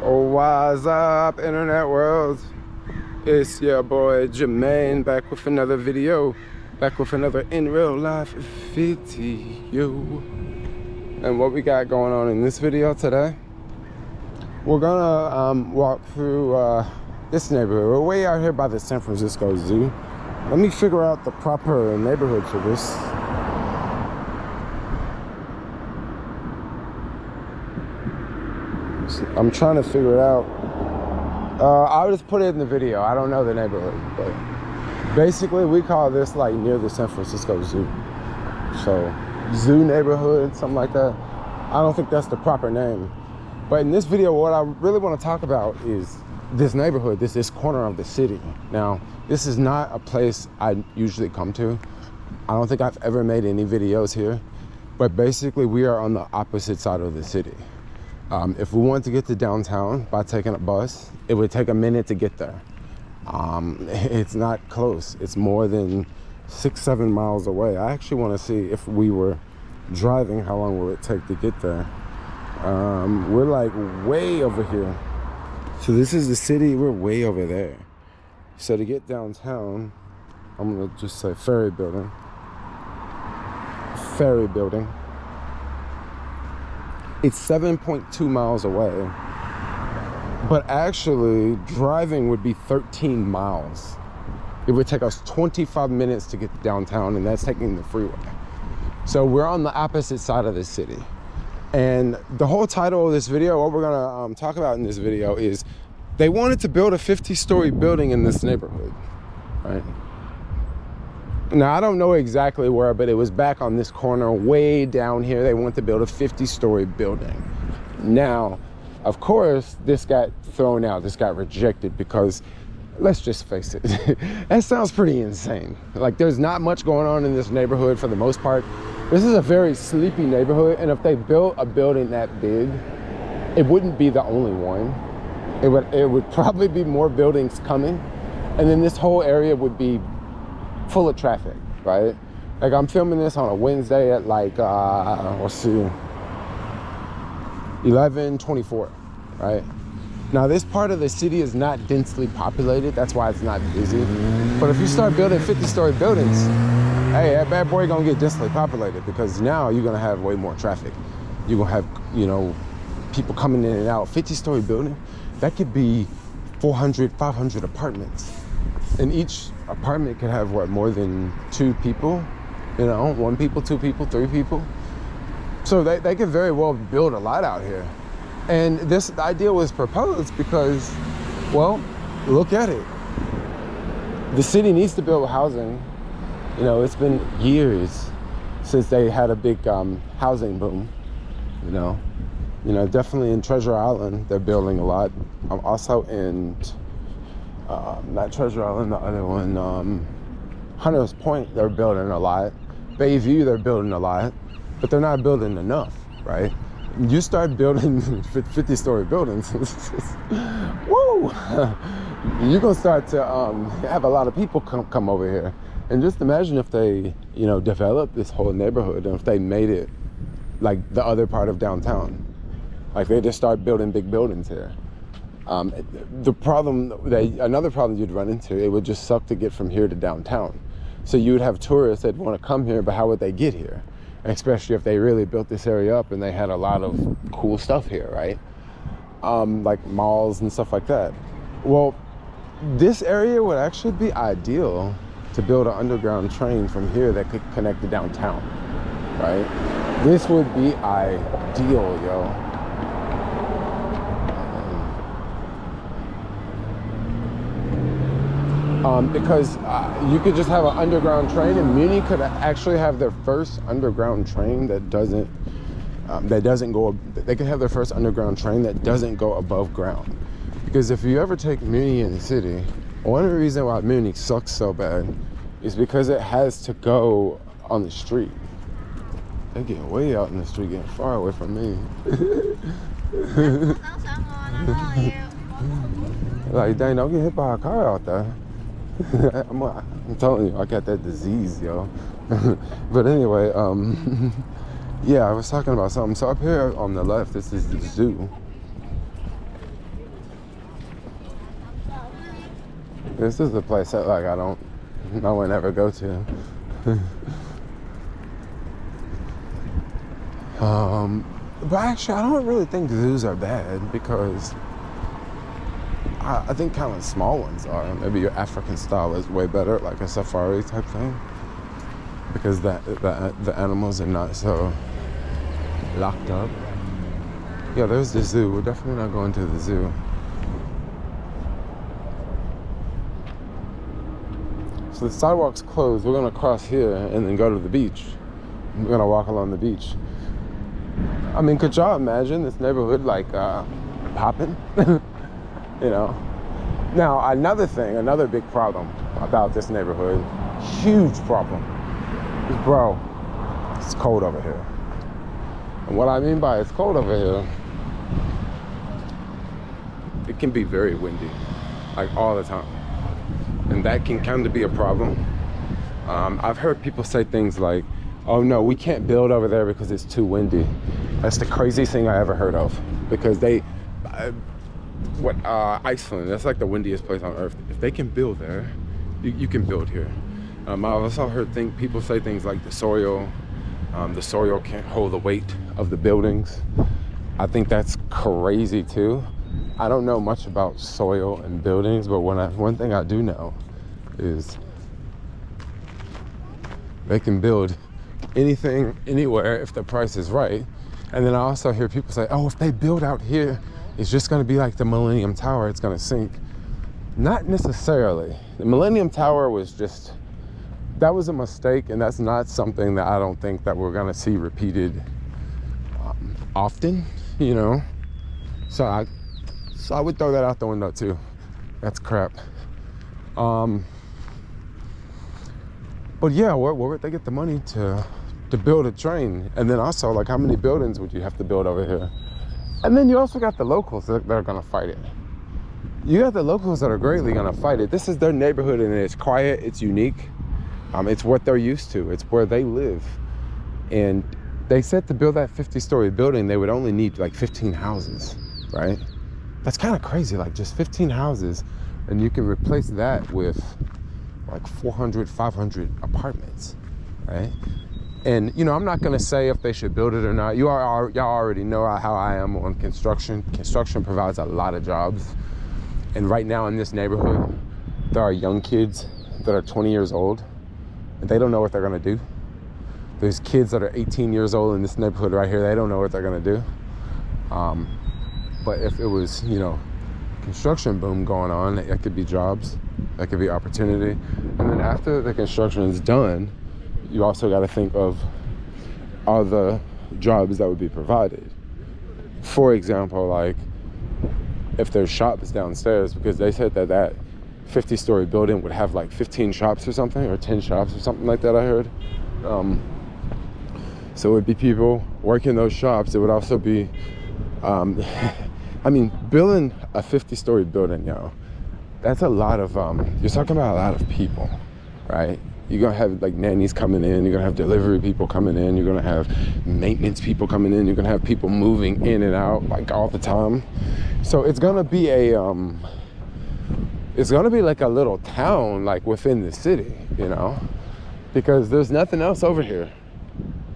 What's up, internet world? It's your boy Jermaine, back with another video, back with another in real life video. And what we got going on in this video today, we're gonna walk through this neighborhood. We're way out here by the San Francisco Zoo. Let me figure out the proper neighborhood for this. I'm trying to figure it out. I'll just put it in the video. I don't know the neighborhood, but basically we call this like near the San Francisco Zoo. So zoo neighborhood, something like that. I don't think that's the proper name. But in this video, what I really want to talk about is this neighborhood, this corner of the city. Now, this is not a place I usually come to. I don't think I've ever made any videos here, but basically we are on the opposite side of the city. If we want to get to downtown by taking a bus, it would take a minute to get there. It's not close. It's more than 6-7 miles away. I actually want to see if we were driving, how long will it take to get there. We're like way over here. So this is the city, we're way over there. So to get downtown, I'm gonna just say ferry building. Ferry building. It's 7.2 miles away, but actually driving would be 13 miles. It would take us 25 minutes to get to downtown, and that's taking the freeway. So we're on the opposite side of the city. And the whole title of this video, what we're gonna talk about in this video is they wanted to build a 50-story building in this neighborhood, right? Now, I don't know exactly where, but it was back on this corner, way down here. They want to build a 50-story building. Now, of course, this got thrown out. This got rejected because, let's just face it, that sounds pretty insane. Like, there's not much going on in this neighborhood for the most part. This is a very sleepy neighborhood, and if they built a building that big, it wouldn't be the only one. It would probably be more buildings coming, and then this whole area would be full of traffic, right? Like, I'm filming this on a Wednesday at like, let's see, 11:24, right? Now, this part of the city is not densely populated. That's why it's not busy. But if you start building 50-story buildings, hey, that bad boy gonna get densely populated, because now you're gonna have way more traffic. You're gonna have, you know, people coming in and out. 50-story building, that could be 400, 500 apartments. And each apartment could have, what, more than 2 people? You know, 1 people, 2 people, 3 people. So they could very well build a lot out here. And this idea was proposed because, well, look at it. The city needs to build housing. You know, it's been years since they had a big housing boom, you know. Definitely in Treasure Island, they're building a lot. Also in, not Treasure Island, the other one, Hunters Point, they're building a lot. Bayview, they're building a lot, but they're not building enough, right? You start building 50-story buildings, woo! You're gonna start to have a lot of people come over here. And just imagine if they, you know, developed this whole neighborhood, and if they made it like the other part of downtown. Like, they just start building big buildings here. Another problem you'd run into, it would just suck to get from here to downtown. So you would have tourists that want to come here, but how would they get here? Especially if they really built this area up and they had a lot of cool stuff here, right? Like malls and stuff like that. Well, this area would actually be ideal to build an underground train from here that could connect to downtown, right? This would be ideal, yo. Because you could just have an underground train, and Muni could actually have their first underground train that doesn't go. They could have their first underground train that doesn't go above ground. Because if you ever take Muni in the city, one of the reasons why Muni sucks so bad is because it has to go on the street. They get way out in the street, getting far away from me. Like, dang, don't get hit by a car out there. I'm telling you, I got that disease, yo. But anyway, yeah, I was talking about something. So up here on the left, this is the zoo. This is the place that like no one ever go to. But actually, I don't really think zoos are bad because I think kind of small ones are. Maybe your African style is way better, like a safari type thing, because the animals are not so locked up. Yeah, there's the zoo. We're definitely not going to the zoo. So the sidewalk's closed. We're gonna cross here and then go to the beach. We're gonna walk along the beach. I mean, could y'all imagine this neighborhood like popping? You know. Now another big problem about this neighborhood, huge problem, is bro, it's cold over here. And what I mean by it's cold over here, it can be very windy, like all the time. And that can kind of be a problem. I've heard people say things like, oh no, we can't build over there because it's too windy. That's the craziest thing I ever heard of. Because Iceland, that's like the windiest place on earth. If they can build there, you can build here. I've also heard people say things like the soil can't hold the weight of the buildings. I think that's crazy too. I don't know much about soil and buildings, but one thing I do know is they can build anything, anywhere, if the price is right. And then I also hear people say, oh, if they build out here, it's just gonna be like the Millennium Tower, it's gonna sink. Not necessarily. The Millennium Tower that was a mistake, and that's not something that I don't think that we're gonna see repeated often, you know? So I would throw that out the window too. That's crap. But yeah, where would they get the money to build a train? And then also, like, how many buildings would you have to build over here? And then you also got the locals that are gonna fight it. You got the locals that are greatly gonna fight it. This is their neighborhood and it's quiet, it's unique. It's what they're used to, it's where they live. And they said to build that 50-story building, they would only need like 15 houses, right? That's kind of crazy, like just 15 houses, and you can replace that with like 400, 500 apartments, right? And, you know, I'm not gonna say if they should build it or not. Y'all already know how I am on construction. Construction provides a lot of jobs. And right now in this neighborhood, there are young kids that are 20 years old, and they don't know what they're gonna do. There's kids that are 18 years old in this neighborhood right here, they don't know what they're gonna do. But if it was, you know, construction boom going on, that could be jobs, that could be opportunity. And then after the construction is done, you also got to think of all the jobs that would be provided. For example, like if there's shops downstairs, because they said that 50-story building would have like 15 shops or something, or 10 shops or something like that, I heard. So it would be people working those shops. It would also be, I mean, building a 50-story building, yo, that's a lot of, you're talking about a lot of people, right? You're gonna have like nannies coming in, you're gonna have delivery people coming in, you're gonna have maintenance people coming in, you're gonna have people moving in and out like all the time. So it's gonna be it's gonna be like a little town like within the city, you know? Because there's nothing else over here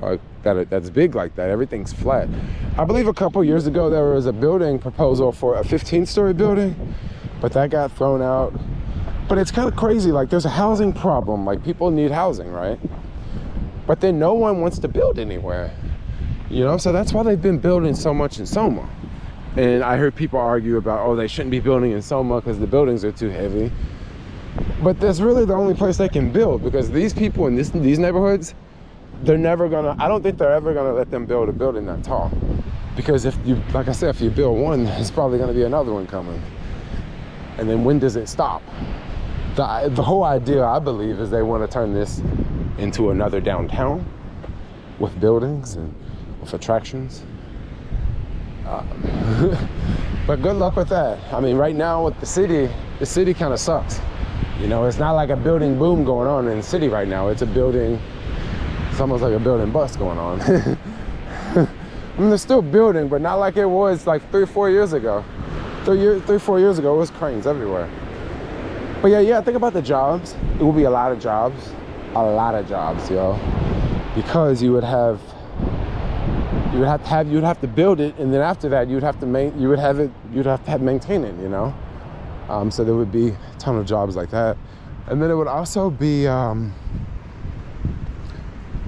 like that's big like that. Everything's flat. I believe a couple years ago there was a building proposal for a 15-story building, but that got thrown out. But it's kind of crazy, like there's a housing problem, like people need housing, right? But then no one wants to build anywhere, you know? So that's why they've been building so much in Soma. And I heard people argue about, oh, they shouldn't be building in Soma because the buildings are too heavy. But that's really the only place they can build, because these people in these neighborhoods, they're never gonna, I don't think they're ever gonna let them build a building that tall. Because if you, like I said, if you build one, there's probably gonna be another one coming. And then when does it stop? The whole idea, I believe, is they want to turn this into another downtown with buildings and with attractions. But good luck with that. I mean, right now with the city kind of sucks. You know, it's not like a building boom going on in the city right now. It's almost like a building bust going on. I mean, they're still building, but not like it was like 3 or 4 years ago. 3 or 4 years ago, it was cranes everywhere. But yeah, think about the jobs. It will be a lot of jobs, yo, because you would have to build it, and then after that you'd have to maintain it, you know. So there would be a ton of jobs like that, and then it would also be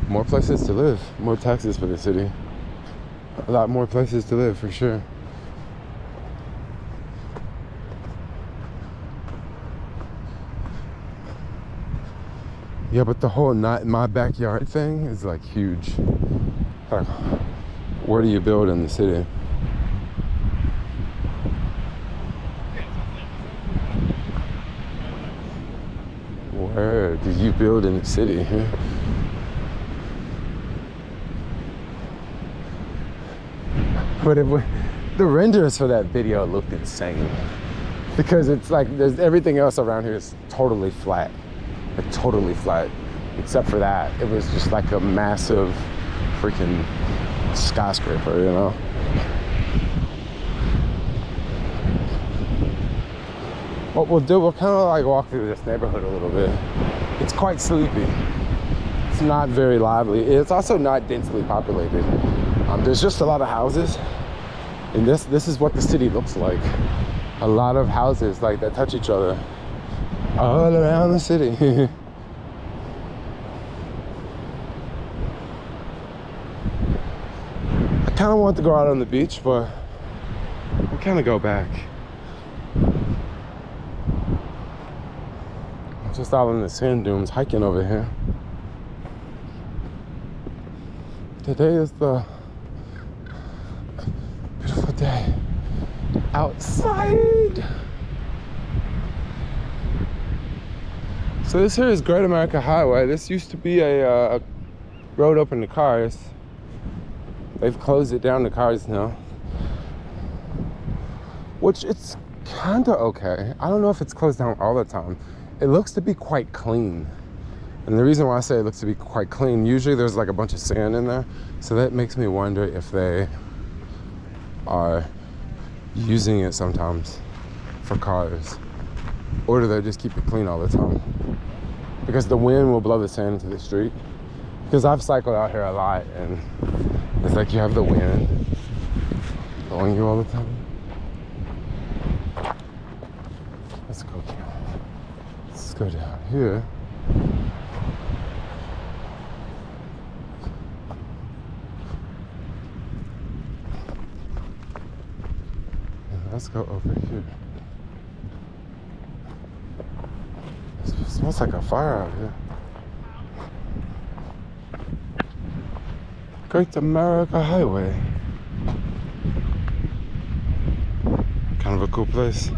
more places to live, more taxes for the city, a lot more places to live for sure. Yeah, but the whole not in my backyard thing is like huge. Like, where do you build in the city? Where do you build in the city? But the renders for that video looked insane, because it's like everything else around here is totally flat. Like totally flat, except for that. It was just like a massive freaking skyscraper, you know? What we'll do, we'll kind of like walk through this neighborhood a little bit. It's quite sleepy. It's not very lively. It's also not densely populated. There's just a lot of houses, and this is what the city looks like. A lot of houses like that touch each other all around the city. I kind of want to go out on the beach, but we'll kind of go back. I'm just out in the sand dunes hiking over here. Today is the beautiful day outside. So this here is Great America Highway. This used to be a road open to cars. They've closed it down to cars now, which it's kind of okay. I don't know if it's closed down all the time. It looks to be quite clean. And the reason why I say it looks to be quite clean, usually there's like a bunch of sand in there. So that makes me wonder if they are using it sometimes for cars, or do they just keep it clean all the time? Because the wind will blow the sand into the street. Because I've cycled out here a lot, and it's like you have the wind blowing you all the time. Let's go down here. Let's go over here. It smells like a fire out here. Great America Highway. Kind of a cool place.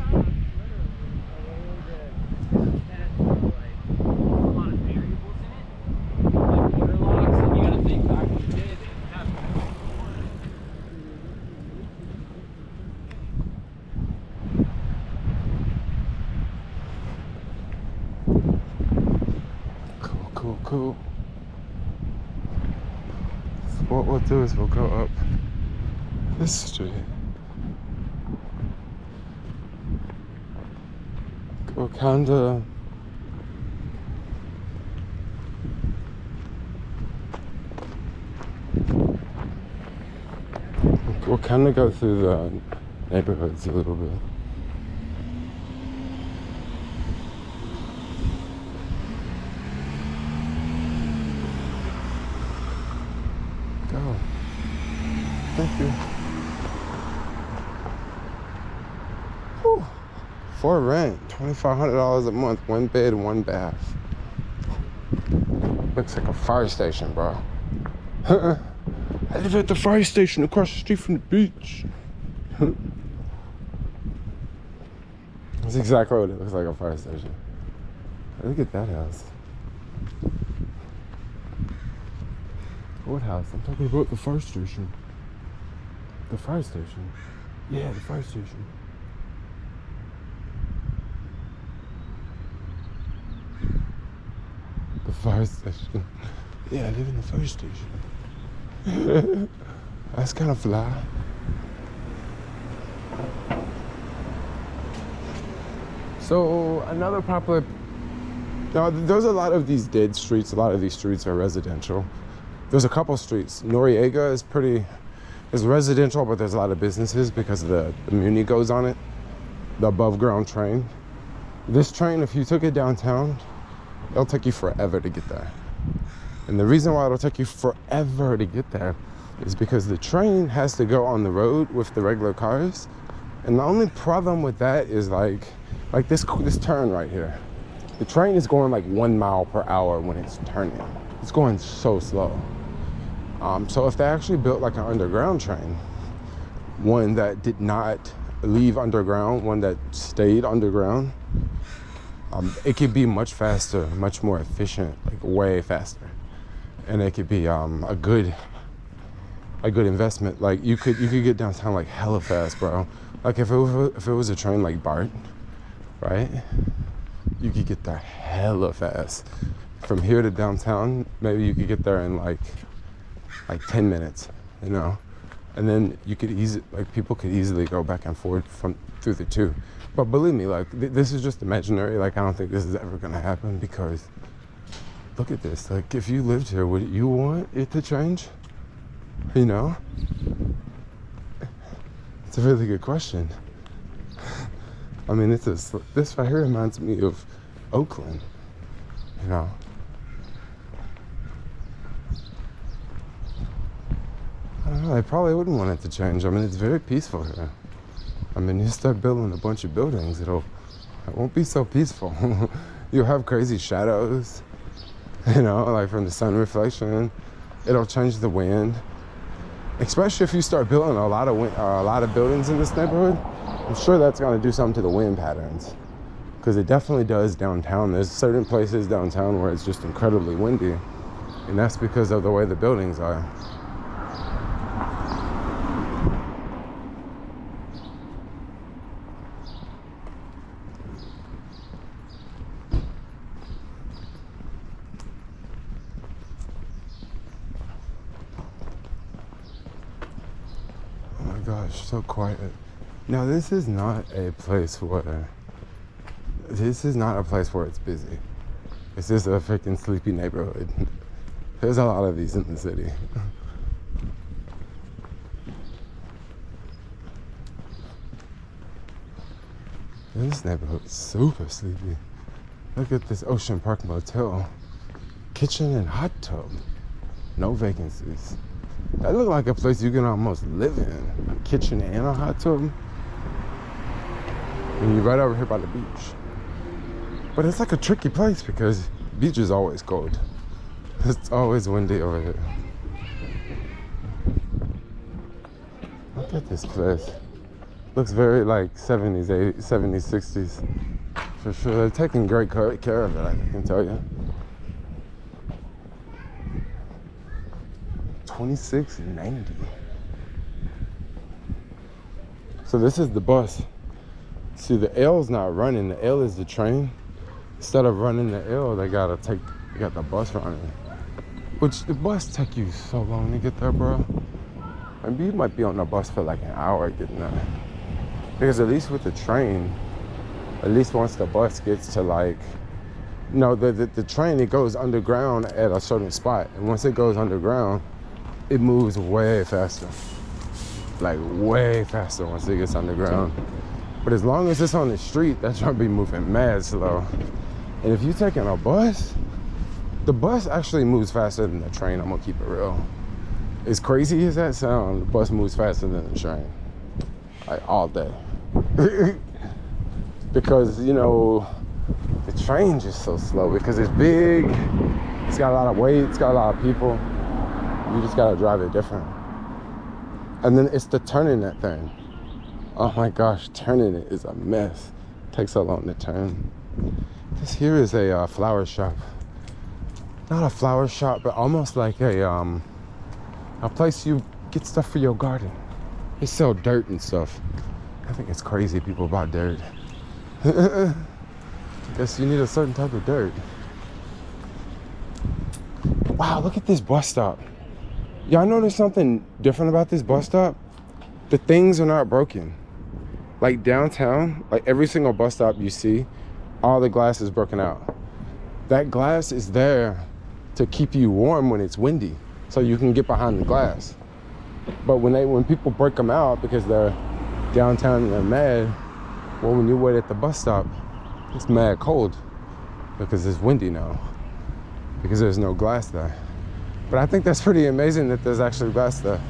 Cool. So what we'll do is we'll go up this street. We'll kinda go through the neighborhoods a little bit. Thank you. Whew. For rent, $2,500 a month, 1 bed, 1 bath. Looks like a fire station, bro. I live at the fire station across the street from the beach. That's exactly what it looks like, a fire station. Look at that house. What house? I'm talking about the fire station. The fire station? Yeah, the fire station. The fire station. Yeah, I live in the fire station. That's kind of fly. So another popular, now there's a lot of these dead streets. A lot of these streets are residential. There's a couple streets. Noriega is residential, but there's a lot of businesses because the Muni goes on it, the above ground train. This train, if you took it downtown, it'll take you forever to get there. And the reason why it'll take you forever to get there is because the train has to go on the road with the regular cars. And the only problem with that is like this turn right here. The train is going like 1 mile per hour when it's turning. It's going so slow. So if they actually built like an underground train, one that did not leave underground, one that stayed underground, it could be much faster, much more efficient, like way faster. And it could be a good investment. Like you could get downtown like hella fast, bro. Like if it was a train like BART, right? You could get there hella fast. From here to downtown, maybe you could get there in like 10 minutes, you know? And then you could people could easily go back and forth through the two. But believe me, like this is just imaginary. Like I don't think this is ever gonna happen because look at this. Like if you lived here, would you want it to change? You know? It's a really good question. I mean, this right here reminds me of Oakland, you know? I don't know, I probably wouldn't want it to change. I mean, it's very peaceful here. I mean, you start building a bunch of buildings, it won't be so peaceful. You'll have crazy shadows, you know, like from the sun reflection. It'll change the wind. Especially if you start building a lot of buildings in this neighborhood, I'm sure that's gonna do something to the wind patterns. Because it definitely does downtown. There's certain places downtown where it's just incredibly windy. And that's because of the way the buildings are. Gosh, so quiet. Now this is not a place where it's busy. It's just a freaking sleepy neighborhood. There's a lot of these in the city. This neighborhood is super sleepy. Look at this Ocean Park Motel. Kitchen and hot tub. No vacancies. That look like a place you can almost live in. A kitchen and a hot tub. And you're right over here by the beach. But it's like a tricky place because the beach is always cold. It's always windy over here. Look at this place. Looks very like 70s, 80s, 70s, 60s. For sure. They're taking great care of it, I can tell you. 2690. So this is the bus. See, the L's not running. The L is the train. Instead of running the L, they got the bus running. Which the bus take you so long to get there, bro. Maybe you might be on the bus for like an hour getting there. Because at least with the train, at least once the bus gets to like, no, the train, it goes underground at a certain spot. And once it goes underground, it moves way faster. Like way faster once it gets underground. But as long as it's on the street, that's gonna be moving mad slow. And if you're taking a bus, the bus actually moves faster than the train, I'm gonna keep it real. As crazy as that sounds, the bus moves faster than the train. Like all day. Because, you know, the train just so slow because it's big, it's got a lot of weight, it's got a lot of people. You just gotta drive it different. And then it's the turning that thing. Oh my gosh, turning it is a mess. It takes so long to turn. This here is a flower shop. Not a flower shop, but almost like a place you get stuff for your garden. They sell dirt and stuff. I think it's crazy people buy dirt. I guess you need a certain type of dirt. Wow, look at this bus stop. Y'all notice something different about this bus stop? The things are not broken. Like downtown, like every single bus stop you see, all the glass is broken out. That glass is there to keep you warm when it's windy, so you can get behind the glass. But when people break them out because they're downtown and they're mad, well, when you wait at the bus stop, it's mad cold because it's windy now, because there's no glass there. But I think that's pretty amazing that there's actually glass there.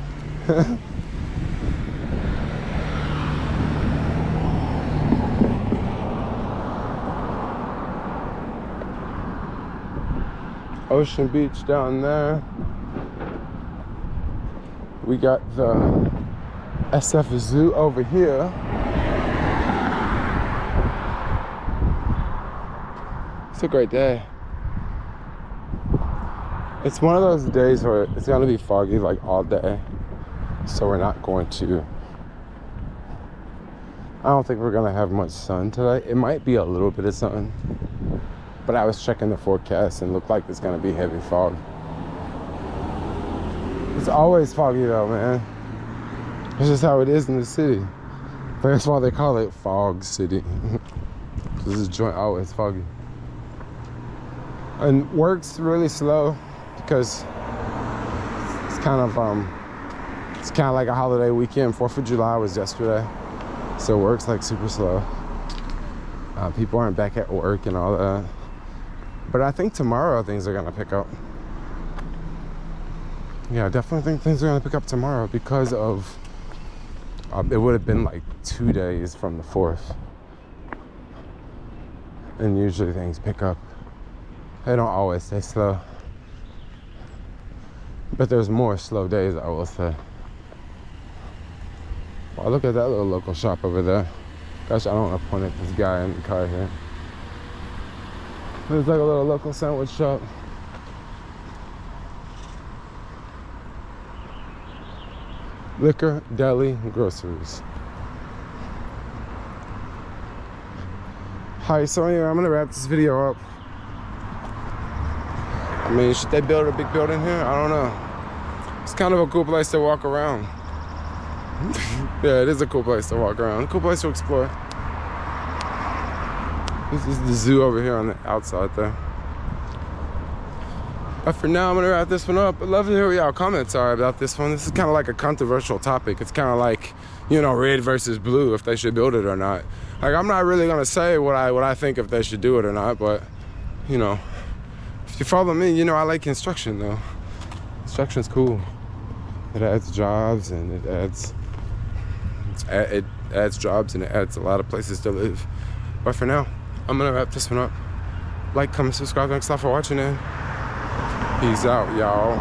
Ocean Beach down there. We got the SF Zoo over here. It's a great day. It's one of those days where it's gonna be foggy like all day, so we're not going to, I don't think we're gonna have much sun today. It might be a little bit of sun, but I was checking the forecast and it looked like it's gonna be heavy fog. It's always foggy though, man. It's just how it is in the city. But that's why they call it Fog City. Because this joint always foggy. And work's really slow because it's kind of like a holiday weekend. 4th of July was yesterday, so work's like super slow. People aren't back at work and all that. But I think tomorrow things are gonna pick up. Yeah, I definitely think things are gonna pick up tomorrow because of it would have been like 2 days from the 4th, and usually things pick up. They don't always stay slow, but there's more slow days, I will say. Wow, look at that little local shop over there. Gosh, I don't want to point at this guy in the car here. There's like a little local sandwich shop. Liquor, deli, and groceries. Hi, so anyway, I'm gonna wrap this video up. I mean, should they build a big building here? I don't know. It's kind of a cool place to walk around. Yeah, it is a cool place to walk around. A cool place to explore. This is the zoo over here on the outside there. But for now, I'm gonna wrap this one up. I'd love to hear what y'all comments are about this one. This is kind of like a controversial topic. It's kind of like, you know, red versus blue, if they should build it or not. Like, I'm not really gonna say what I think if they should do it or not, but, you know, if you follow me, you know I like construction though. Construction's cool. It adds jobs and it adds jobs and it adds a lot of places to live. But for now, I'm gonna wrap this one up. Like, comment, subscribe, thanks a lot for watching, and peace out, y'all.